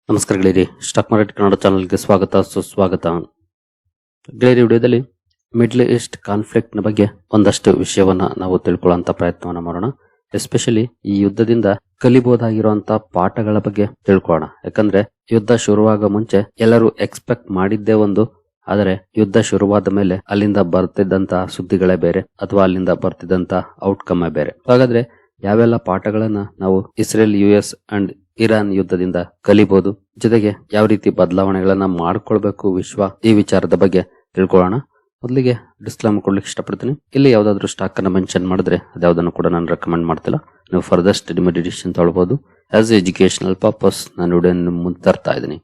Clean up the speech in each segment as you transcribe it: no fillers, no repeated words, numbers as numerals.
ನಮಸ್ಕಾರ ಗೆಳೆಯರಿ, stock market Kannada ಚಾನಲ್ಗೆ ಸ್ವಾಗತ ಸುಸ್ವಾಗತ. ಗೆಳೆಯರಿ, ವಿಡಿಯೋದಲ್ಲಿ ಮಿಡ್ಲ್ ಈಸ್ಟ್ ಕಾನ್ಫ್ಲಿಕ್ಟ್ ನ ಬಗ್ಗೆ ಒಂದಷ್ಟು ವಿಷಯವನ್ನ ನಾವು ತಿಳ್ಕೊಳ್ಳುವಂತ ಪ್ರಯತ್ನವನ್ನ ಮಾಡೋಣ. ಎಸ್ಪೆಷಲಿ ಈ ಯುದ್ಧದಿಂದ ಕಲಿಬಹುದಾಗಿರುವಂತಹ ಪಾಠಗಳ ಬಗ್ಗೆ ತಿಳ್ಕೊಳ್ಳೋಣ. ಯಾಕಂದ್ರೆ ಯುದ್ಧ ಶುರುವಾಗ ಮುಂಚೆ ಎಲ್ಲರೂ ಎಕ್ಸ್ಪೆಕ್ಟ್ ಮಾಡಿದ್ದೇ ಒಂದು, ಆದರೆ ಯುದ್ಧ ಶುರುವಾದ ಮೇಲೆ ಅಲ್ಲಿಂದ ಬರ್ತಿದ್ದಂತಹ ಸುದ್ದಿಗಳೇ ಬೇರೆ, ಅಥವಾ ಅಲ್ಲಿಂದ ಬರ್ತಿದ್ದಂತಹ ಔಟ್ಕಮ್ ಬೇರೆ. ಹಾಗಾದ್ರೆ ಯಾವೆಲ್ಲ ಪಾಠಗಳನ್ನ ನಾವು ಇಸ್ರೇಲ್, US ಅಂಡ್ ಇರಾನ್ ಯುದ್ಧದಿಂದ ಕಲಿಬಹುದು, ಜೊತೆಗೆ ಯಾವ ರೀತಿ ಬದಲಾವಣೆಗಳನ್ನ ಮಾಡ್ಕೊಳ್ಬೇಕು ವಿಶ್ವ, ಈ ವಿಚಾರದ ಬಗ್ಗೆ ತಿಳ್ಕೊಳ್ಳೋಣ. ಮೊದಲಿಗೆ ಡಿಸ್ಕ್ಲೇಮರ್ ಕೊಡ್ಲಿಕ್ಕೆ ಇಷ್ಟಪಡ್ತೀನಿ. ಇಲ್ಲಿ ಯಾವ್ದಾದ್ರು ಸ್ಟಾಕ್ ಅನ್ನ ಮೆನ್ಷನ್ ಮಾಡಿದ್ರೆ ಅದ್ಯಾವುದನ್ನು ಕೂಡ ನಾನು ರೆಕಮೆಂಡ್ ಮಾಡ್ತಿಲ್ಲ. ನೀವು ಫರ್ದರ್ ಸ್ಟಡಿ ಮೆಡಿಟೇಷನ್ ತಗೊಳ್ಬಹುದು. ಆಸ್ ಎಜುಕೇಶನಲ್ ಪರ್ಪಸ್ ನಾನು ವಿಡಿಯೋ ಮುಂದೆ ತರ್ತಾ ಇದ್ದೀನಿ.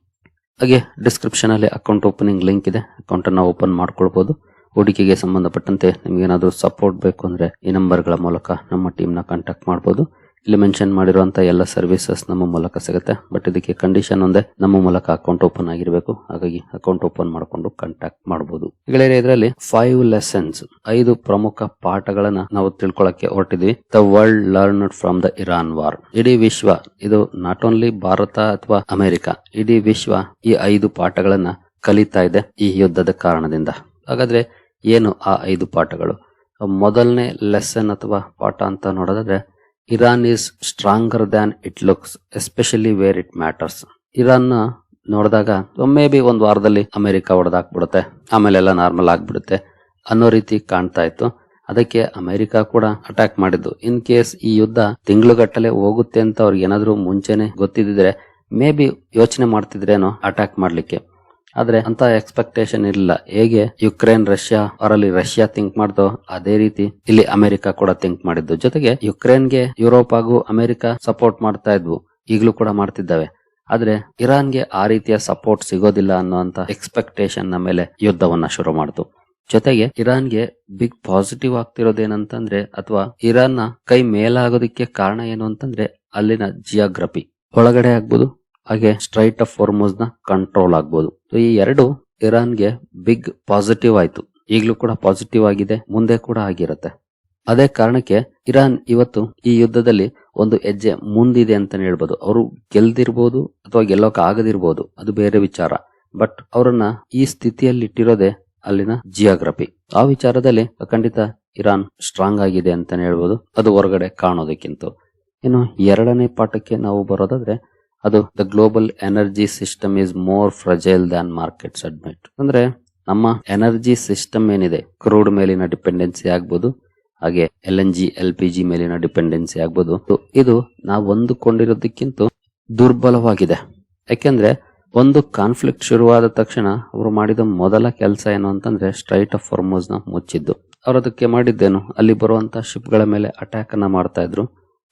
ಹಾಗೆ ಡಿಸ್ಕ್ರಿಪ್ಷನ್ ಅಲ್ಲಿ ಅಕೌಂಟ್ ಓಪನಿಂಗ್ ಲಿಂಕ್ ಇದೆ, ಅಕೌಂಟ್ ಅನ್ನ ಓಪನ್ ಮಾಡ್ಕೊಳ್ಬಹುದು. ಹೂಡಿಕೆಗೆ ಸಂಬಂಧಪಟ್ಟಂತೆ ನಿಮ್ಗೇನಾದ್ರೂ ಸಪೋರ್ಟ್ ಬೇಕು ಅಂದ್ರೆ ಈ ನಂಬರ್ಗಳ ಮೂಲಕ ನಮ್ಮ ಟೀಮ್ ನ ಕಾಂಟ್ಯಾಕ್ಟ್ ಮಾಡಬಹುದು. ಇಲ್ಲಿ ಮೆನ್ಷನ್ ಮಾಡಿರುವಂತಹ ಎಲ್ಲ ಸರ್ವಿಸಸ್ ನಮ್ಮ ಮೂಲಕ ಸಿಗುತ್ತೆ. ಬಟ್ ಇದಕ್ಕೆ ಕಂಡೀಷನ್ ಒಂದೇ, ನಮ್ಮ ಮೂಲಕ ಅಕೌಂಟ್ ಓಪನ್ ಆಗಿರಬೇಕು. ಹಾಗಾಗಿ ಅಕೌಂಟ್ ಓಪನ್ ಮಾಡಿಕೊಂಡು ಕಾಂಟ್ಯಾಕ್ಟ್ ಮಾಡಬಹುದು. ಇದರಲ್ಲಿ 5 ಲೆಸನ್ಸ್, 5 ಪ್ರಮುಖ ಪಾಠಗಳನ್ನ ನಾವು ತಿಳ್ಕೊಳ್ಳಕ್ಕೆ ಹೊರಟಿದ್ವಿ. The world learned from the Iran war. ಇಡೀ ವಿಶ್ವ, ಇದು ನಾಟ್ ಓನ್ಲಿ ಭಾರತ ಅಥವಾ ಅಮೆರಿಕ, ಇಡೀ ವಿಶ್ವ ಈ 5 ಪಾಠಗಳನ್ನ ಕಲಿತಾ ಇದೆ ಈ ಯುದ್ಧದ ಕಾರಣದಿಂದ. ಹಾಗಾದ್ರೆ ಏನು ಆ 5 ಪಾಠಗಳು? ಮೊದಲನೇ ಲೆಸನ್ ಅಥವಾ ಪಾಠ ಅಂತ ನೋಡೋದಾದ್ರೆ, Iran is stronger than it looks, especially where it matters. Iran ನೋಡಿದಾಗ ಮೇ ಬಿ ಒಂದು ವಾರದಲ್ಲಿ ಅಮೆರಿಕ ಹೊಡೆದಾಕ್ಬಿಡುತ್ತೆ, ಆಮೇಲೆ ಎಲ್ಲ ನಾರ್ಮಲ್ ಆಗ್ಬಿಡುತ್ತೆ ಅನ್ನೋ ರೀತಿ ಕಾಣ್ತಾ ಇತ್ತು. ಅದಕ್ಕೆ ಅಮೆರಿಕ ಕೂಡ ಅಟ್ಯಾಕ್ ಮಾಡಿದ್ದು. ಇನ್ ಕೇಸ್ ಈ ಯುದ್ಧ ತಿಂಗಳುಗಟ್ಟಲೆ ಹೋಗುತ್ತೆ ಅಂತ ಅವ್ರಿಗೆ ಏನಾದ್ರೂ ಮುಂಚೆನೆ ಗೊತ್ತಿದ್ರೆ ಮೇ ಬಿ ಯೋಚನೆ ಮಾಡ್ತಿದ್ರೇನೋ ಅಟ್ಯಾಕ್ ಮಾಡ್ಲಿಕ್ಕೆ. ಆದ್ರೆ ಅಂತ ಎಕ್ಸ್ಪೆಕ್ಟೇಷನ್ ಇಲ್ಲ. ಹೇಗೆ ಯುಕ್ರೇನ್ ರಷ್ಯಾ ಅವರಲ್ಲಿ ರಷ್ಯಾ ಥಿಂಕ್ ಮಾಡ್ದೋ ಅದೇ ರೀತಿ ಇಲ್ಲಿ ಅಮೆರಿಕ ಕೂಡ ಥಿಂಕ್ ಮಾಡಿದ್ದು. ಜೊತೆಗೆ ಯುಕ್ರೇನ್ಗೆ ಯುರೋಪ್ ಹಾಗೂ ಅಮೆರಿಕ ಸಪೋರ್ಟ್ ಮಾಡ್ತಾ ಇದ್ವು, ಈಗಲೂ ಕೂಡ ಮಾಡ್ತಿದ್ದಾವೆ. ಆದ್ರೆ ಇರಾನ್ಗೆ ಆ ರೀತಿಯ ಸಪೋರ್ಟ್ ಸಿಗೋದಿಲ್ಲ ಅನ್ನೋಂತ ಎಕ್ಸ್ಪೆಕ್ಟೇಷನ್ ನ ಮೇಲೆ ಯುದ್ಧವನ್ನ ಶುರು ಮಾಡ್ತು. ಜೊತೆಗೆ ಇರಾನ್ಗೆ ಬಿಗ್ ಪಾಸಿಟಿವ್ ಆಗ್ತಿರೋದೇನಂತಂದ್ರೆ, ಅಥವಾ ಇರಾನ್ ನ ಕೈ ಮೇಲಾಗೋದಕ್ಕೆ ಕಾರಣ ಏನು ಅಂತಂದ್ರೆ ಅಲ್ಲಿನ ಜಿಯೋಗ್ರಫಿ, ಒಳಗಡೆ ಆಗ್ಬೋದು, ಹಾಗೆ ಸ್ಟ್ರೈಟ್ ಆಫ್ ಹಾರ್ಮುಜ್ ನ ಕಂಟ್ರೋಲ್ ಆಗ್ಬೋದು. ಈ ಎರಡು ಇರಾನ್ಗೆ ಬಿಗ್ ಪಾಸಿಟಿವ್ ಆಯ್ತು. ಈಗಲೂ ಕೂಡ ಪಾಸಿಟಿವ್ ಆಗಿದೆ, ಮುಂದೆ ಕೂಡ ಆಗಿರುತ್ತೆ. ಅದೇ ಕಾರಣಕ್ಕೆ ಇರಾನ್ ಇವತ್ತು ಈ ಯುದ್ಧದಲ್ಲಿ ಒಂದು ಹೆಜ್ಜೆ ಮುಂದಿದೆ ಅಂತಾನೆ ಹೇಳ್ಬೋದು. ಅವರು ಗೆಲ್ದಿರ್ಬೋದು ಅಥವಾ ಗೆಲ್ಲೋಕೆ ಆಗದಿರ್ಬೋದು, ಅದು ಬೇರೆ ವಿಚಾರ. ಬಟ್ ಅವರನ್ನ ಈ ಸ್ಥಿತಿಯಲ್ಲಿ ಇಟ್ಟಿರೋದೇ ಅಲ್ಲಿನ ಜಿಯೋಗ್ರಫಿ. ಆ ವಿಚಾರದಲ್ಲಿ ಖಂಡಿತ ಇರಾನ್ ಸ್ಟ್ರಾಂಗ್ ಆಗಿದೆ ಅಂತಾನೆ ಹೇಳ್ಬೋದು, ಅದು ಹೊರಗಡೆ ಕಾಣೋದಕ್ಕಿಂತ. ಇನ್ನು ಎರಡನೇ ಪಾಠಕ್ಕೆ ನಾವು ಬರೋದಾದ್ರೆ, ಅದು the global energy system is more fragile than markets admit. ಅಂದ್ರೆ ನಮ್ಮ ಎನರ್ಜಿ ಸಿಸ್ಟಮ್ ಏನಿದೆ, ಕ್ರೂಡ್ ಮೇಲಿನ ಡಿಪೆಂಡೆನ್ಸಿ ಆಗ್ಬೋದು, ಹಾಗೆ LNG LPG ಮೇಲಿನ ಡಿಪೆಂಡೆನ್ಸಿ ಆಗ್ಬೋದು, ಇದು ನಾವು ಅಂದುಕೊಂಡಿರೋದಕ್ಕಿಂತ ದುರ್ಬಲವಾಗಿದೆ. ಯಾಕೆಂದ್ರೆ ಒಂದು ಕಾನ್ಫ್ಲಿಕ್ಟ್ ಶುರುವಾದ ತಕ್ಷಣ ಅವರು ಮಾಡಿದ ಮೊದಲ ಕೆಲಸ ಏನು ಅಂತಂದ್ರೆ ಸ್ಟ್ರೈಟ್ ಆಫ್ ಹಾರ್ಮುಜ್ ನ ಮುಚ್ಚಿದ್ದು. ಅವರು ಅದಕ್ಕೆ ಮಾಡಿದ್ದೇನು, ಅಲ್ಲಿ ಬರುವಂತ ಶಿಪ್ ಗಳ ಮೇಲೆ ಅಟ್ಯಾಕ್ ಅನ್ನ ಮಾಡ್ತಾ ಇದ್ರು.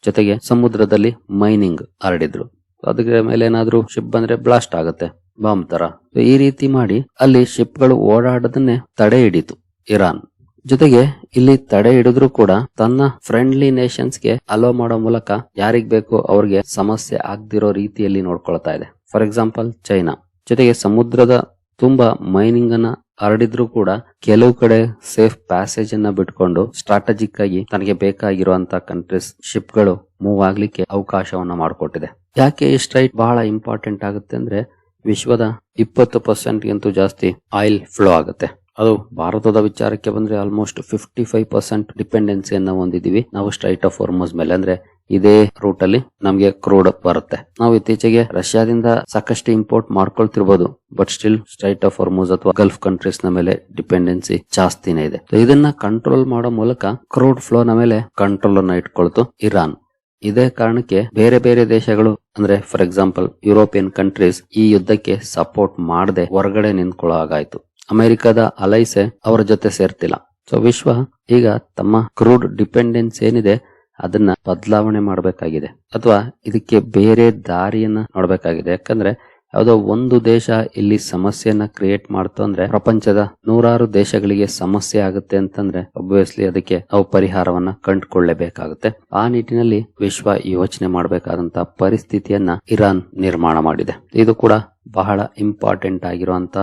ಜೊತೆಗೆ ಸಮುದ್ರದಲ್ಲಿ ಮೈನಿಂಗ್ ಹರಡಿದ್ರು. ಅದರ ಮೇಲೆ ಏನಾದ್ರೂ ಶಿಪ್ ಬಂದ್ರೆ ಬ್ಲಾಸ್ಟ್ ಆಗುತ್ತೆ, ಬಾಂಬ್ ತರ. ಈ ರೀತಿ ಮಾಡಿ ಅಲ್ಲಿ ಶಿಪ್ ಗಳು ಓಡಾಡೋದನ್ನೇ ತಡೆ ಹಿಡಿತು ಇರಾನ್. ಜೊತೆಗೆ ಇಲ್ಲಿ ತಡೆ ಹಿಡಿದ್ರು ಕೂಡ ತನ್ನ ಫ್ರೆಂಡ್ಲಿ ನೇಷನ್ಸ್ ಗೆ ಅಲೋ ಮಾಡೋ ಮೂಲಕ ಯಾರಿಗ್ ಬೇಕು ಅವ್ರಿಗೆ ಸಮಸ್ಯೆ ಆಗ್ದಿರೋ ರೀತಿಯಲ್ಲಿ ನೋಡ್ಕೊಳ್ತಾ ಇದೆ. For example China. ಜೊತೆಗೆ ಸಮುದ್ರದ ತುಂಬಾ ಮೈನಿಂಗ್ ಅನ್ನ ಹರಡಿದ್ರು ಕೂಡ ಕೆಲವು ಕಡೆ ಸೇಫ್ ಪ್ಯಾಸೇಜ್ ಅನ್ನ ಬಿಟ್ಕೊಂಡು ಸ್ಟ್ರಾಟಜಿಕ್ ಆಗಿ ತನಗೆ ಬೇಕಾಗಿರುವಂತ ಕಂಟ್ರೀಸ್ ಶಿಪ್ ಗಳು ಮೂವ್ ಆಗ್ಲಿಕ್ಕೆ ಅವಕಾಶವನ್ನ ಮಾಡಿಕೊಟ್ಟಿದೆ. ಯಾಕೆ ಈ ಸ್ಟ್ರೈಟ್ ಬಹಳ ಇಂಪಾರ್ಟೆಂಟ್ ಆಗುತ್ತೆ ಅಂದ್ರೆ, ವಿಶ್ವದ 20% ಗಿಂತೂ ಜಾಸ್ತಿ ಆಯಿಲ್ ಫ್ಲೋ ಆಗುತ್ತೆ. ಅದು ಭಾರತದ ವಿಚಾರಕ್ಕೆ ಬಂದ್ರೆ ಆಲ್ಮೋಸ್ಟ್ 55% ಡಿಪೆಂಡೆನ್ಸಿಯನ್ನ ಹೊಂದಿದೀವಿ ನಾವು ಸ್ಟ್ರೈಟ್ ಆಫ್ ಹಾರ್ಮುಜ್ ಮೇಲೆ. ಅಂದ್ರೆ ಇದೇ ರೂಟ್ ಅಲ್ಲಿ ನಮ್ಗೆ ಕ್ರೂಡ್ ಬರುತ್ತೆ. ನಾವು ಇತ್ತೀಚೆಗೆ ರಷ್ಯಾದಿಂದ ಸಾಕಷ್ಟು ಇಂಪೋರ್ಟ್ ಮಾಡ್ಕೊಳ್ತಿರ್ಬೋದು, but still strait of Hormuz ಅಥವಾ ಗಲ್ಫ್ ಕಂಟ್ರೀಸ್ ನ ಮೇಲೆ ಡಿಪೆಂಡೆನ್ಸಿ ಜಾಸ್ತಿನೇ ಇದೆ. ಇದನ್ನ ಕಂಟ್ರೋಲ್ ಮಾಡೋ ಮೂಲಕ ಕ್ರೂಡ್ ಫ್ಲೋ ನ ಮೇಲೆ ಕಂಟ್ರೋಲ್ ಅನ್ನ ಇಟ್ಕೊಳ್ತು ಇರಾನ್. ಇದೇ ಕಾರಣಕ್ಕೆ ಬೇರೆ ಬೇರೆ ದೇಶಗಳು, ಅಂದ್ರೆ ಫಾರ್ ಎಕ್ಸಾಂಪಲ್ ಯುರೋಪಿಯನ್ ಕಂಟ್ರೀಸ್, ಈ ಯುದ್ಧಕ್ಕೆ ಸಪೋರ್ಟ್ ಮಾಡದೆ ಹೊರಗಡೆ ನಿಂತ್ಕೊಳ್ಳೋ ಹಾಗಾಯ್ತು. ಅಮೆರಿಕದ ಅಲೈಸೆ ಅವರ ಜೊತೆ ಸೇರ್ತಿಲ್ಲ. ಸೊ ವಿಶ್ವ ಈಗ ತಮ್ಮ ಕ್ರೂಡ್ ಡಿಪೆಂಡೆನ್ಸ್ ಏನಿದೆ ಅದನ್ನ ಬದಲಾವಣೆ ಮಾಡಬೇಕಾಗಿದೆ, ಅಥವಾ ಇದಕ್ಕೆ ಬೇರೆ ದಾರಿಯನ್ನ ನೋಡಬೇಕಾಗಿದೆ. ಯಾಕಂದ್ರೆ ಯಾವುದೋ ಒಂದು ದೇಶ ಇಲ್ಲಿ ಸಮಸ್ಯೆಯನ್ನ ಕ್ರಿಯೇಟ್ ಮಾಡ್ತು ಅಂದ್ರೆ ಪ್ರಪಂಚದ 100 ದೇಶಗಳಿಗೆ ಸಮಸ್ಯೆ ಆಗುತ್ತೆ ಅಂತಂದ್ರೆ ಒಬ್ವಿಯಸ್ಲಿ ಅದಕ್ಕೆ ನಾವು ಪರಿಹಾರವನ್ನ ಕಂಡುಕೊಳ್ಳಲೇಬೇಕಾಗುತ್ತೆ. ಆ ನಿಟ್ಟಿನಲ್ಲಿ ವಿಶ್ವ ಯೋಚನೆ ಮಾಡಬೇಕಾದಂತಹ ಪರಿಸ್ಥಿತಿಯನ್ನ ಇರಾನ್ ನಿರ್ಮಾಣ ಮಾಡಿದೆ. ಇದು ಕೂಡ ಬಹಳ ಇಂಪಾರ್ಟೆಂಟ್ ಆಗಿರುವಂತ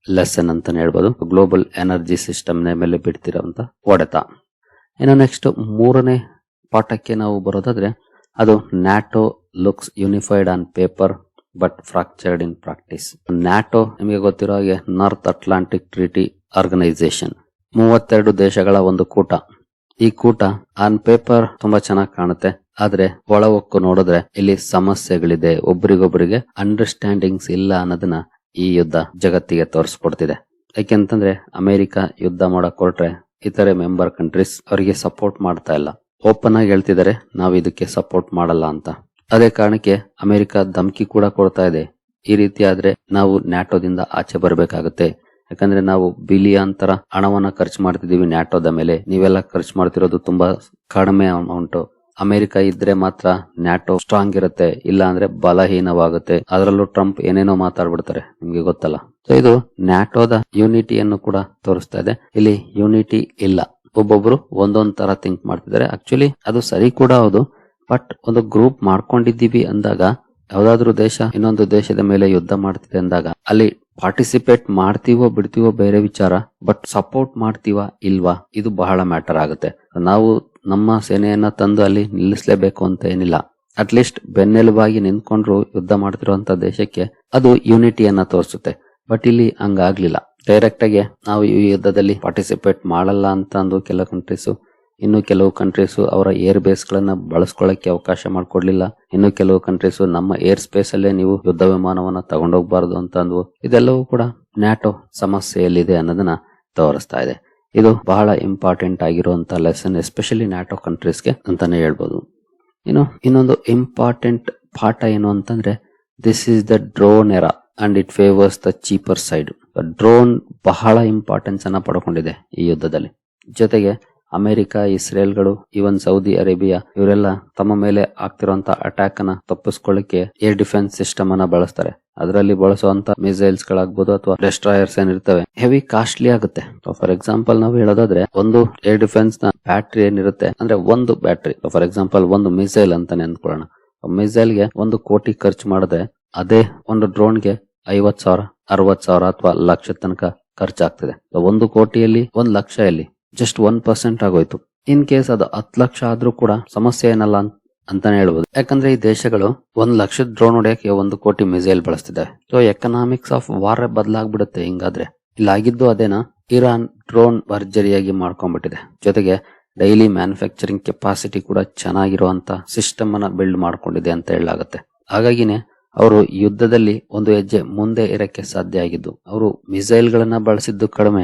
ಲೆಸನ್ ಅಂತಾನೆ ಹೇಳ್ಬೋದು. ಗ್ಲೋಬಲ್ ಎನರ್ಜಿ ಸಿಸ್ಟಮ್ ನ ಮೇಲೆ ಬಿಡ್ತಿರುವಂತ ಹೊಡೆತ. ಇನ್ನು ನೆಕ್ಸ್ಟ್ ಮೂರನೇ ಪಾಠಕ್ಕೆ ನಾವು ಬರೋದಾದ್ರೆ, ಅದು NATO looks unified on paper but fractured in practice. NATO ನಿಮಗೆ ಗೊತ್ತಿರೋ ಹಾಗೆ ನಾರ್ತ್ ಅಟ್ಲಾಂಟಿಕ್ ಟ್ರೀಟಿ ಆರ್ಗನೈಸೇಷನ್, 32 ದೇಶಗಳ ಒಂದು ಕೂಟ. ಈ ಕೂಟ ಆನ್ ಪೇಪರ್ ತುಂಬಾ ಚೆನ್ನಾಗಿ ಕಾಣುತ್ತೆ, ಆದ್ರೆ ಒಳವೊಕ್ಕು ನೋಡಿದ್ರೆ ಇಲ್ಲಿ ಸಮಸ್ಯೆಗಳಿದೆ, ಒಬ್ರಿಗೊಬ್ರಿಗೆ ಅಂಡರ್ಸ್ಟ್ಯಾಂಡಿಂಗ್ಸ್ ಇಲ್ಲ ಅನ್ನೋದನ್ನ ಈ ಯುದ್ಧ ಜಗತ್ತಿಗೆ ತೋರಿಸ್ಕೊಡ್ತಿದೆ. ಯಾಕೆಂತಂದ್ರೆ ಅಮೆರಿಕ ಯುದ್ಧ ಮಾಡಕ್ ಹೊರಟ್ರೆ ಇತರೆ ಮೆಂಬರ್ ಕಂಟ್ರೀಸ್ ಅವರಿಗೆ ಸಪೋರ್ಟ್ ಮಾಡ್ತಾ ಇಲ್ಲ. ಓಪನ್ ಆಗಿ ಹೇಳ್ತಿದ್ದಾರೆ ನಾವು ಇದಕ್ಕೆ ಸಪೋರ್ಟ್ ಮಾಡಲ್ಲ ಅಂತ. ಅದೇ ಕಾರಣಕ್ಕೆ ಅಮೆರಿಕ ಧಮಕಿ ಕೂಡ ಕೊಡ್ತಾ ಇದೆ, ಈ ರೀತಿ ಆದ್ರೆ ನಾವು ನ್ಯಾಟೋದಿಂದ ಆಚೆ ಬರಬೇಕಾಗುತ್ತೆ. ಯಾಕಂದ್ರೆ ನಾವು ಬಿಲಿಯನ್ ಹಣವನ್ನ ಖರ್ಚು ಮಾಡ್ತಿದೀವಿ ನ್ಯಾಟೋದ ಮೇಲೆ, ನೀವೆಲ್ಲ ಖರ್ಚು ಮಾಡ್ತಿರೋದು ತುಂಬಾ ಕಡಿಮೆ ಅಮೌಂಟ್. ಅಮೆರಿಕ ಇದ್ರೆ ಮಾತ್ರ ನ್ಯಾಟೋ ಸ್ಟ್ರಾಂಗ್ ಇರುತ್ತೆ, ಇಲ್ಲ ಅಂದ್ರೆ ಬಲಹೀನವಾಗುತ್ತೆ. ಅದರಲ್ಲೂ ಟ್ರಂಪ್ ಏನೇನೋ ಮಾತಾಡ್ಬಿಡ್ತಾರೆ, ನಿಮ್ಗೆ ಗೊತ್ತಲ್ಲ. ಸೊ ಇದು ನ್ಯಾಟೋದ ಯೂನಿಟಿಯನ್ನು ಕೂಡ ತೋರಿಸ್ತಾ ಇದೆ. ಇಲ್ಲಿ ಯೂನಿಟಿ ಇಲ್ಲ, ಒಬ್ಬೊಬ್ರು ಒಂದೊಂದ್ ತರ ಥಿಂಕ್ ಮಾಡ್ತಿದ್ದಾರೆ. ಆಕ್ಚುಲಿ ಅದು ಸರಿ ಕೂಡ ಹೌದು, ಬಟ್ ಒಂದು ಗ್ರೂಪ್ ಮಾಡ್ಕೊಂಡಿದ್ದೀವಿ ಅಂದಾಗ, ಯಾವ್ದಾದ್ರು ದೇಶ ಇನ್ನೊಂದು ದೇಶದ ಮೇಲೆ ಯುದ್ಧ ಮಾಡ್ತಿದೆ ಅಂದಾಗ ಅಲ್ಲಿ ಪಾರ್ಟಿಸಿಪೇಟ್ ಮಾಡ್ತೀವೋ ಬಿಡ್ತೀವೋ ಬೇರೆ ವಿಚಾರ, ಬಟ್ ಸಪೋರ್ಟ್ ಮಾಡ್ತೀವಾ ಇಲ್ವಾ ಇದು ಬಹಳ ಮ್ಯಾಟರ್ ಆಗುತ್ತೆ. ನಾವು ನಮ್ಮ ಸೇನೆಯನ್ನ ತಂದು ಅಲ್ಲಿ ನಿಲ್ಲಿಸಲೇಬೇಕು ಅಂತ ಏನಿಲ್ಲ, ಅಟ್ಲೀಸ್ಟ್ ಬೆನ್ನೆಲುಬಾಗಿ ನಿಂತ್ಕೊಂಡ್ರು ಯುದ್ಧ ಮಾಡ್ತಿರುವಂತ ದೇಶಕ್ಕೆ ಅದು ಯೂನಿಟಿಯನ್ನ ತೋರಿಸುತ್ತೆ. ಬಟ್ ಇಲ್ಲಿ ಹಂಗಾಗ್ಲಿಲ್ಲ. ಡೈರೆಕ್ಟ್ ಆಗಿ ನಾವು ಈ ಯುದ್ಧದಲ್ಲಿ ಪಾರ್ಟಿಸಿಪೇಟ್ ಮಾಡಲ್ಲ ಅಂತ ಅಂದು ಕೆಲವು ಕಂಟ್ರೀಸು, ಇನ್ನು ಕೆಲವು ಕಂಟ್ರೀಸು ಅವರ ಏರ್ ಬೇಸ್ ಗಳನ್ನ ಬಳಸ್ಕೊಳ್ಳಕ್ಕೆ ಅವಕಾಶ ಮಾಡ್ಕೊಡ್ಲಿಲ್ಲ. ಇನ್ನು ಕೆಲವು ಕಂಟ್ರೀಸು ನಮ್ಮ ಏರ್ ಸ್ಪೇಸ್ ಅಲ್ಲೇ ನೀವು ಯುದ್ಧ ವಿಮಾನವನ್ನ ತಗೊಂಡೋಗ್ಬಾರ್ದು ಅಂತ ಅಂದ್ವು. ಇದೆಲ್ಲವೂ ಕೂಡ ನ್ಯಾಟೋ ಸಮಸ್ಯೆಯಲ್ಲಿದೆ ಅನ್ನೋದನ್ನ ತೋರಿಸ್ತಾ ಇದೆ. ಇದು ಬಹಳ ಇಂಪಾರ್ಟೆಂಟ್ ಆಗಿರುವಂತ ಲೆಸನ್, ಎಸ್ಪೆಷಲಿ ನ್ಯಾಟೋ ಕಂಟ್ರೀಸ್ಗೆ ಅಂತಾನೆ ಹೇಳ್ಬೋದು. ಇನ್ನೊಂದು ಇಂಪಾರ್ಟೆಂಟ್ ಪಾಠ ಏನು ಅಂತಂದ್ರೆ, this is the drone era and it favours the cheaper side. Drone ಬಹಳ ಇಂಪಾರ್ಟೆನ್ಸ್ ಅನ್ನ ಪಡ್ಕೊಂಡಿದೆ ಈ ಯುದ್ಧದಲ್ಲಿ. ಜೊತೆಗೆ ಅಮೆರಿಕ, ಇಸ್ರೇಲ್ಗಳು, ಇವನ್ ಸೌದಿ ಅರೇಬಿಯಾ ಇವರೆಲ್ಲ ತಮ್ಮ ಮೇಲೆ ಆಗ್ತಿರುವಂತ ಅಟ್ಯಾಕ್ ಅನ್ನ ತಪ್ಪಿಸ್ಕೊಳ್ಳಿಕ್ಕೆ ಏರ್ ಡಿಫೆನ್ಸ್ ಸಿಸ್ಟಮ್ ಅನ್ನ ಬಳಸ್ತಾರೆ. ಅದರಲ್ಲಿ ಬಳಸುವಂತ ಮಿಸೈಲ್ಸ್ ಗಳಾಗ್ಬೋದು ಅಥವಾ ಡೆಸ್ಟ್ರಾಯರ್ಸ್ ಏನಿರ್ತವೆ ಹೆವಿ ಕಾಸ್ಟ್ಲಿ ಆಗುತ್ತೆ. ಫಾರ್ ಎಕ್ಸಾಂಪಲ್ ನಾವು ಹೇಳೋದಾದ್ರೆ, ಒಂದು ಏರ್ ಡಿಫೆನ್ಸ್ ನ ಬ್ಯಾಟ್ರಿ ಏನಿರುತ್ತೆ ಅಂದ್ರೆ ಒಂದು ಬ್ಯಾಟ್ರಿ, ಫಾರ್ ಎಕ್ಸಾಂಪಲ್ ಒಂದು ಮಿಸೈಲ್ ಅಂತಾನೆ ಅಂದ್ಕೊಳ್ಳೋಣ. ಮಿಸೈಲ್ ಗೆ 1 ಕೋಟಿ ಖರ್ಚು ಮಾಡಿದ್ರೆ ಅದೇ ಒಂದು ಡ್ರೋನ್ಗೆ 50,000, 60,000 ಅಥವಾ ಲಕ್ಷ ತನಕ ಖರ್ಚಾಗ್ತದೆ. 1 ಕೋಟಿಯಲ್ಲಿ 1 ಲಕ್ಷ ಎಲ್ಲಿ, ಜಸ್ಟ್ 1% ಆಗೋಯ್ತು. ಇನ್ ಕೇಸ್ ಅದು 10 ಲಕ್ಷ ಆದ್ರೂ ಕೂಡ ಸಮಸ್ಯೆ ಏನಲ್ಲ ಅಂತಾನೆ ಹೇಳ್ಬೋದು. ಯಾಕಂದ್ರೆ ಈ ದೇಶಗಳು 1 ಲಕ್ಷದ ಡ್ರೋನ್ ಹೊಡೆಯಕ್ಕೆ 1 ಕೋಟಿ ಮಿಸೈಲ್ ಬಳಸ್ತಿದ್ದಾವೆ. ಸೊ ಎಕನಾಮಿಕ್ಸ್ ಆಫ್ ವಾರ್ ಬದಲಾಗ್ಬಿಡುತ್ತೆ ಹಿಂಗಾದ್ರೆ. ಇಲ್ಲಾಗಿದ್ದು ಅದೇನಾ, ಇರಾನ್ ಡ್ರೋನ್ ಭರ್ಜರಿಯಾಗಿ ಮಾಡ್ಕೊಂಡ್ಬಿಟ್ಟಿದೆ. ಜೊತೆಗೆ ಡೈಲಿ ಮ್ಯಾನುಫ್ಯಾಕ್ಚರಿಂಗ್ ಕೆಪಾಸಿಟಿ ಕೂಡ ಚೆನ್ನಾಗಿರುವಂತ ಸಿಸ್ಟಮ್ ಅನ್ನ ಬಿಲ್ಡ್ ಮಾಡ್ಕೊಂಡಿದೆ ಅಂತ ಹೇಳಲಾಗುತ್ತೆ. ಹಾಗಾಗಿನೇ ಅವರು ಯುದ್ಧದಲ್ಲಿ ಒಂದು ಹೆಜ್ಜೆ ಮುಂದೆ ಇರಕ್ಕೆ ಸಾಧ್ಯ ಆಗಿದ್ದು. ಅವರು ಮಿಸೈಲ್ ಗಳನ್ನ ಬಳಸಿದ್ದು ಕಡಿಮೆ,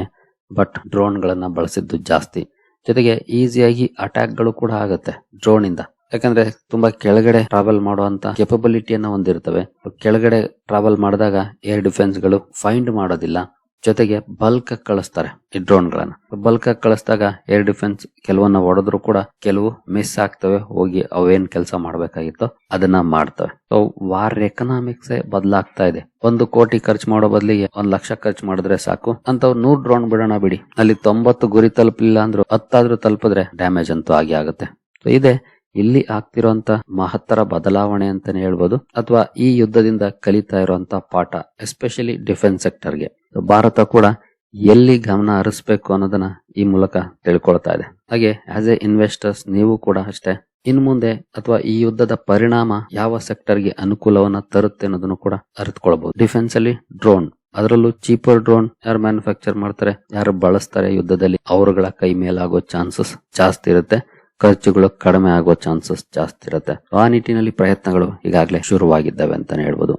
ಬಟ್ ಡ್ರೋನ್ ಗಳನ್ನ ಬಳಸಿದ್ದು ಜಾಸ್ತಿ. ಜೊತೆಗೆ ಈಸಿಯಾಗಿ ಅಟ್ಯಾಕ್ ಗಳು ಕೂಡ ಆಗುತ್ತೆ ಡ್ರೋನ್ ಇಂದ. ಯಾಕಂದ್ರೆ ತುಂಬಾ ಕೆಳಗಡೆ ಟ್ರಾವೆಲ್ ಮಾಡುವಂತ ಕೆಪಬಿಲಿಟಿಯನ್ನ ಹೊಂದಿರ್ತವೆ. ಕೆಳಗಡೆ ಟ್ರಾವೆಲ್ ಮಾಡಿದಾಗ ಏರ್ ಡಿಫೆನ್ಸ್ ಗಳು ಫೈಂಡ್ ಮಾಡೋದಿಲ್ಲ. ಜೊತೆಗೆ ಬಲ್ಕ್ ಕಳಿಸ್ತಾರೆ ಈ ಡ್ರೋನ್ ಗಳನ್ನ. ಬಲ್ಕ್ ಕಳಿಸಿದಾಗ ಏರ್ ಡಿಫೆನ್ಸ್ ಕೆಲವನ್ನ ಹೊಡೆದ್ರು ಕೂಡ ಕೆಲವು ಮಿಸ್ ಆಗ್ತವೆ, ಹೋಗಿ ಅವೇನ್ ಕೆಲಸ ಮಾಡ್ಬೇಕಾಗಿತ್ತು ಅದನ್ನ ಮಾಡ್ತವೆ. ಸೊ ವಾರ್ ಎಕನಾಮಿಕ್ಸ್ ಬದಲಾಗ್ತಾ ಇದೆ. 1 ಕೋಟಿ ಖರ್ಚು ಮಾಡೋ ಬದಲಿಗೆ 1 ಲಕ್ಷ ಖರ್ಚು ಮಾಡಿದ್ರೆ ಸಾಕು ಅಂತ 100 ಡ್ರೋನ್ ಬಿಡೋಣ ಬಿಡಿ, ಅಲ್ಲಿ 90 ಗುರಿ ತಲುಪಲಿಲ್ಲ ಅಂದ್ರೂ 10 ತಲುಪಿದ್ರೆ ಡ್ಯಾಮೇಜ್ ಅಂತೂ ಆಗಿ ಆಗುತ್ತೆ. ಸೊ ಇದೆ ಇಲ್ಲಿ ಆಗ್ತಿರುವಂತ ಮಹತ್ತರ ಬದಲಾವಣೆ ಅಂತಾನೆ ಹೇಳ್ಬೋದು, ಅಥವಾ ಈ ಯುದ್ಧದಿಂದ ಕಲಿತಾ ಇರುವಂತ ಪಾಠ, ಎಸ್ಪೆಷಲಿ ಡಿಫೆನ್ಸ್ ಸೆಕ್ಟರ್ಗೆ. ಭಾರತ ಕೂಡ ಎಲ್ಲಿ ಗಮನ ಹರಿಸಬೇಕು ಅನ್ನೋದನ್ನ ಈ ಮೂಲಕ ತಿಳ್ಕೊಳ್ತಾ ಇದೆ. ಹಾಗೆ ಆಸ್ ಎ ಇನ್ವೆಸ್ಟರ್ಸ್ ನೀವು ಕೂಡ ಅಷ್ಟೇ, ಇನ್ ಮುಂದೆ ಅಥವಾ ಈ ಯುದ್ಧದ ಪರಿಣಾಮ ಯಾವ ಸೆಕ್ಟರ್ಗೆ ಅನುಕೂಲವನ್ನ ತರುತ್ತೆ ಅನ್ನೋದನ್ನು ಕೂಡ ಅರಿತುಕೊಳ್ಬಹುದು. ಡಿಫೆನ್ಸ್ ಅಲ್ಲಿ ಡ್ರೋನ್, ಅದರಲ್ಲೂ ಚೀಪರ್ ಡ್ರೋನ್ ಯಾರು ಮ್ಯಾನುಫ್ಯಾಕ್ಚರ್ ಮಾಡ್ತಾರೆ, ಯಾರು ಬಳಸ್ತಾರೆ ಯುದ್ಧದಲ್ಲಿ, ಅವರುಗಳ ಕೈ ಮೇಲಾಗೋ ಚಾನ್ಸಸ್ ಜಾಸ್ತಿ ಇರುತ್ತೆ, ಖರ್ಚುಗಳು ಕಡಿಮೆ ಆಗೋ ಚಾನ್ಸಸ್ ಜಾಸ್ತಿ ಇರುತ್ತೆ. ಆ ನಿಟ್ಟಿನಲ್ಲಿ ಪ್ರಯತ್ನಗಳು ಈಗಾಗಲೇ ಶುರುವಾಗಿದ್ದಾವೆ ಅಂತಾನೆ ಹೇಳ್ಬೋದು.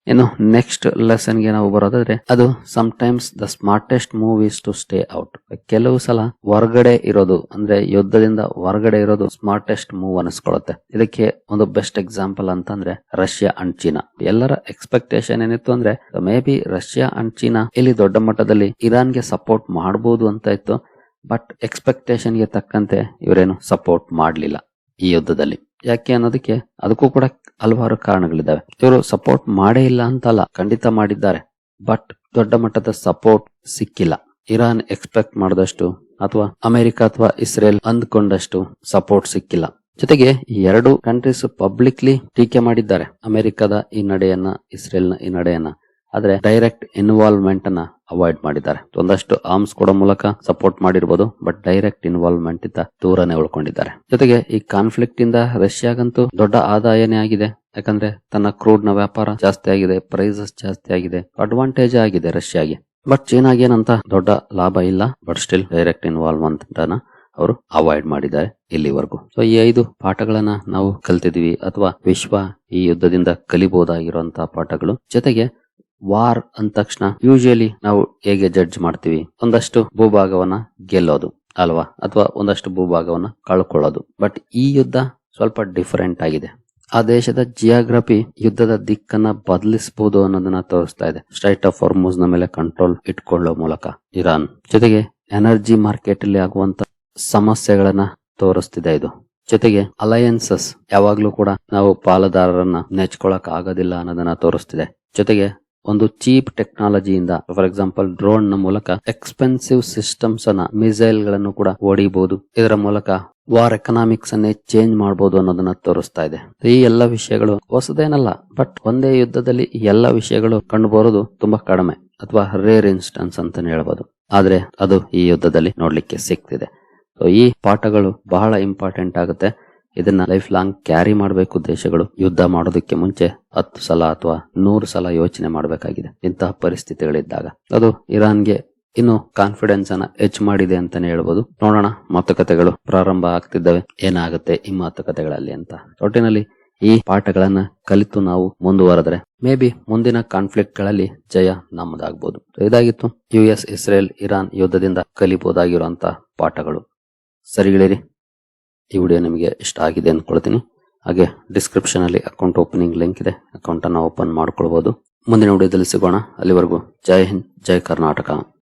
ಇನ್ನು ನೆಕ್ಸ್ಟ್ ಲೆಸನ್ ಗೆ ನಾವು ಬರೋದಾದ್ರೆ, ಅದು sometimes the smartest move is to stay out. ಕೆಲವು ಸಲ ಹೊರಗಡೆ ಇರೋದು, ಅಂದ್ರೆ ಯುದ್ಧದಿಂದ ಹೊರಗಡೆ ಇರೋದು ಸ್ಮಾರ್ಟೆಸ್ಟ್ ಮೂವ್ ಅನಿಸ್ಕೊಳ್ಳುತ್ತೆ. ಇದಕ್ಕೆ ಒಂದು ಬೆಸ್ಟ್ ಎಕ್ಸಾಂಪಲ್ ಅಂತಂದ್ರೆ ರಷ್ಯಾ ಅಂಡ್ ಚೀನಾ. ಎಲ್ಲರ ಎಕ್ಸ್ಪೆಕ್ಟೇಷನ್ ಏನಿತ್ತು ಅಂದ್ರೆ, may be Russia and China ಇಲ್ಲಿ ದೊಡ್ಡ ಮಟ್ಟದಲ್ಲಿ ಇರಾನ್ಗೆ ಸಪೋರ್ಟ್ ಮಾಡಬಹುದು ಅಂತ ಇತ್ತು. ಬಟ್ ಎಕ್ಸ್ಪೆಕ್ಟೇಷನ್ ಗೆ ತಕ್ಕಂತೆ ಇವರೇನು ಸಪೋರ್ಟ್ ಮಾಡಲಿಲ್ಲ ಈ ಯುದ್ಧದಲ್ಲಿ. ಯಾಕೆ ಅನ್ನೋದಕ್ಕೆ ಅದಕ್ಕೂ ಕೂಡ ಹಲವಾರು ಕಾರಣಗಳಿದ್ದಾವೆ. ಇವರು ಸಪೋರ್ಟ್ ಮಾಡೇ ಇಲ್ಲ ಅಂತಲ್ಲ, ಖಂಡಿತ ಮಾಡಿದ್ದಾರೆ, ಬಟ್ ದೊಡ್ಡ ಮಟ್ಟದ ಸಪೋರ್ಟ್ ಸಿಕ್ಕಿಲ್ಲ. ಇರಾನ್ ಎಕ್ಸ್ಪೆಕ್ಟ್ ಮಾಡಿದಷ್ಟು ಅಥವಾ ಅಮೆರಿಕ ಅಥವಾ ಇಸ್ರೇಲ್ ಅಂದ್ಕೊಂಡಷ್ಟು ಸಪೋರ್ಟ್ ಸಿಕ್ಕಿಲ್ಲ. ಜೊತೆಗೆ ಈ 2 ಕಂಟ್ರೀಸ್ ಪಬ್ಲಿಕ್ಲಿ ಟೀಕೆ ಮಾಡಿದ್ದಾರೆ ಅಮೆರಿಕದ ಈ ನಡೆಯನ್ನ, ಇಸ್ರೇಲ್ನ ಈ ನಡೆಯನ್ನ. ಆದ್ರೆ ಡೈರೆಕ್ಟ್ ಇನ್ವಾಲ್ವ್ಮೆಂಟ್ ಅನ್ನ ಅವಾಯ್ಡ್ ಮಾಡಿದ್ದಾರೆ. ಒಂದಷ್ಟು ಆರ್ಮ್ಸ್ ಕೊಡೋ ಮೂಲಕ ಸಪೋರ್ಟ್ ಮಾಡಿರ್ಬೋದು, ಬಟ್ ಡೈರೆಕ್ಟ್ ಇನ್ವಾಲ್ವ್ಮೆಂಟ್ ಇಂದ ದೂರನೇ ಉಳ್ಕೊಂಡಿದ್ದಾರೆ. ಜೊತೆಗೆ ಈ ಕಾನ್ಫ್ಲಿಕ್ಟ್ ಇಂದ ರಷ್ಯಾಗಂತೂ ದೊಡ್ಡ ಆದಾಯನೇ ಆಗಿದೆ. ಯಾಕಂದ್ರೆ ತನ್ನ ಕ್ರೂಡ್ ನ ವ್ಯಾಪಾರ ಜಾಸ್ತಿ ಆಗಿದೆ, ಪ್ರೈಸಸ್ ಜಾಸ್ತಿ ಆಗಿದೆ, ಅಡ್ವಾಂಟೇಜ್ ಆಗಿದೆ ರಷ್ಯಾಗೆ. ಬಟ್ ಚೀನಾಗೆ ಏನಂತ ದೊಡ್ಡ ಲಾಭ ಇಲ್ಲ. ಬಟ್ ಸ್ಟಿಲ್ ಡೈರೆಕ್ಟ್ ಇನ್ವಾಲ್ವ್ಮೆಂಟ್ ಅವರು ಅವಾಯ್ಡ್ ಮಾಡಿದ್ದಾರೆ ಇಲ್ಲಿವರೆಗೂ. ಸೊ ಈ 5 ಪಾಠಗಳನ್ನ ನಾವು ಕಲ್ತಿದ್ವಿ, ಅಥವಾ ವಿಶ್ವ ಈ ಯುದ್ಧದಿಂದ ಕಲಿಬಹುದಾಗಿರುವಂತಹ ಪಾಠಗಳು. ಜೊತೆಗೆ ವಾರ್ ಅಂದ ತಕ್ಷಣ ಯೂಶುವಲಿ ನಾವು ಹೇಗೆ ಜಡ್ಜ್ ಮಾಡ್ತೀವಿ, ಒಂದಷ್ಟು ಭೂಭಾಗವನ್ನ ಗೆಲ್ಲೋದು ಅಲ್ವಾ, ಅಥವಾ ಒಂದಷ್ಟು ಭೂಭಾಗವನ್ನ ಕಳ್ಕೊಳ್ಳೋದು. ಬಟ್ ಈ ಯುದ್ಧ ಸ್ವಲ್ಪ ಡಿಫರೆಂಟ್ ಆಗಿದೆ. ಆ ದೇಶದ ಜಿಯೋಗ್ರಫಿ ಯುದ್ಧದ ದಿಕ್ಕನ್ನ ಬದಲಿಸಬಹುದು ಅನ್ನೋದನ್ನ ತೋರಿಸ್ತಾ ಇದೆ. ಸ್ಟ್ರೈಟ್ ಆಫ್ ಹಾರ್ಮುಜ್ ನ ಮೇಲೆ ಕಂಟ್ರೋಲ್ ಇಟ್ಕೊಳ್ಳೋ ಮೂಲಕ ಇರಾನ್. ಜೊತೆಗೆ ಎನರ್ಜಿ ಮಾರ್ಕೆಟ್ ಅಲ್ಲಿ ಆಗುವಂತ ಸಮಸ್ಯೆಗಳನ್ನ ತೋರಿಸ್ತಿದೆ ಇದು. ಜೊತೆಗೆ ಅಲಯನ್ಸಸ್ ಯಾವಾಗ್ಲೂ ಕೂಡ ನಾವು ಪಾಲುದಾರರನ್ನ ನೆಚ್ಕೊಳಕ್ ಆಗೋದಿಲ್ಲ ಅನ್ನೋದನ್ನ ತೋರಿಸ್ತಿದೆ. ಜೊತೆಗೆ ಒಂದು ಚೀಪ್ ಟೆಕ್ನಾಲಜಿಯಿಂದ, ಫಾರ್ ಎಕ್ಸಾಂಪಲ್ ಡ್ರೋನ್ ನ ಮೂಲಕ ಎಕ್ಸ್ಪೆನ್ಸಿವ್ ಸಿಸ್ಟಮ್ಸ್ ಅನ್ನ, ಮಿಸೈಲ್ ಗಳನ್ನು ಕೂಡ ಹೊಡಿಬಹುದು. ಇದರ ಮೂಲಕ ವಾರ್ ಎಕನಾಮಿಕ್ಸ್ ಅನ್ನೇ ಚೇಂಜ್ ಮಾಡಬಹುದು ಅನ್ನೋದನ್ನ ತೋರಿಸ್ತಾ ಇದೆ. ಈ ಎಲ್ಲ ವಿಷಯಗಳು ಹೊಸದೇನಲ್ಲ, ಬಟ್ ಒಂದೇ ಯುದ್ಧದಲ್ಲಿ ಈ ಎಲ್ಲ ವಿಷಯಗಳು ಕಂಡು ಬರೋದು ತುಂಬಾ ಕಡಿಮೆ, ಅಥವಾ ರೇರ್ ಇನ್ಸ್ಟೆನ್ಸ್ ಅಂತಾನೆ ಹೇಳ್ಬೋದು. ಆದ್ರೆ ಅದು ಈ ಯುದ್ಧದಲ್ಲಿ ನೋಡ್ಲಿಕ್ಕೆ ಸಿಗ್ತಿದೆ. ಸೊ ಈ ಪಾಠಗಳು ಬಹಳ ಇಂಪಾರ್ಟೆಂಟ್ ಆಗುತ್ತೆ. ಇದನ್ನ ಲೈಫ್ ಲಾಂಗ್ ಕ್ಯಾರಿ ಮಾಡಬೇಕು ದೇಶಗಳು. ಯುದ್ಧ ಮಾಡೋದಕ್ಕೆ ಮುಂಚೆ 10 ಸಲ ಅಥವಾ 100 ಸಲ ಯೋಚನೆ ಮಾಡಬೇಕಾಗಿದೆ ಇಂತಹ ಪರಿಸ್ಥಿತಿಗಳಿದ್ದಾಗ. ಅದು ಇರಾನ್ಗೆ ಇನ್ನು ಕಾನ್ಫಿಡೆನ್ಸ್ ಅನ್ನ ಹೆಚ್ಚು ಮಾಡಿದೆ ಅಂತಾನೆ ಹೇಳ್ಬೋದು. ನೋಡೋಣ, ಮಾತುಕತೆಗಳು ಪ್ರಾರಂಭ ಆಗ್ತಿದ್ದಾವೆ, ಏನಾಗುತ್ತೆ ಈ ಮಾತುಕತೆಗಳಲ್ಲಿ ಅಂತ. ಒಟ್ಟಿನಲ್ಲಿ ಈ ಪಾಠಗಳನ್ನ ಕಲಿತು ನಾವು ಮುಂದುವರೆದ್ರೆ ಮೇ ಬಿ ಮುಂದಿನ ಕಾನ್ಫ್ಲಿಕ್ಟ್ ಗಳಲ್ಲಿ ಜಯ ನಮ್ಮದಾಗಬಹುದು. ಇದಾಗಿತ್ತು US ಇಸ್ರೇಲ್ ಇರಾನ್ ಯುದ್ಧದಿಂದ ಕಲಿಬಹುದಾಗಿರುವಂತ ಪಾಠಗಳು. ಸರಿಗಳಿರಿ, ಈ ವಿಡಿಯೋ ನಿಮಗೆ ಇಷ್ಟ ಆಗಿದೆ ಅಂದ್ಕೊಳ್ತೀನಿ. ಹಾಗೆ ಡಿಸ್ಕ್ರಿಪ್ಷನ್ ಅಲ್ಲಿ ಅಕೌಂಟ್ ಓಪನಿಂಗ್ ಲಿಂಕ್ ಇದೆ, ಅಕೌಂಟ್ ಅನ್ನ ಓಪನ್ ಮಾಡ್ಕೊಳ್ಬಹುದು. ಮುಂದಿನ ವಿಡಿಯೋದಲ್ಲಿ ಸಿಗೋಣ. ಅಲ್ಲಿವರೆಗೂ ಜೈ ಹಿಂದ್, ಜೈ ಕರ್ನಾಟಕ.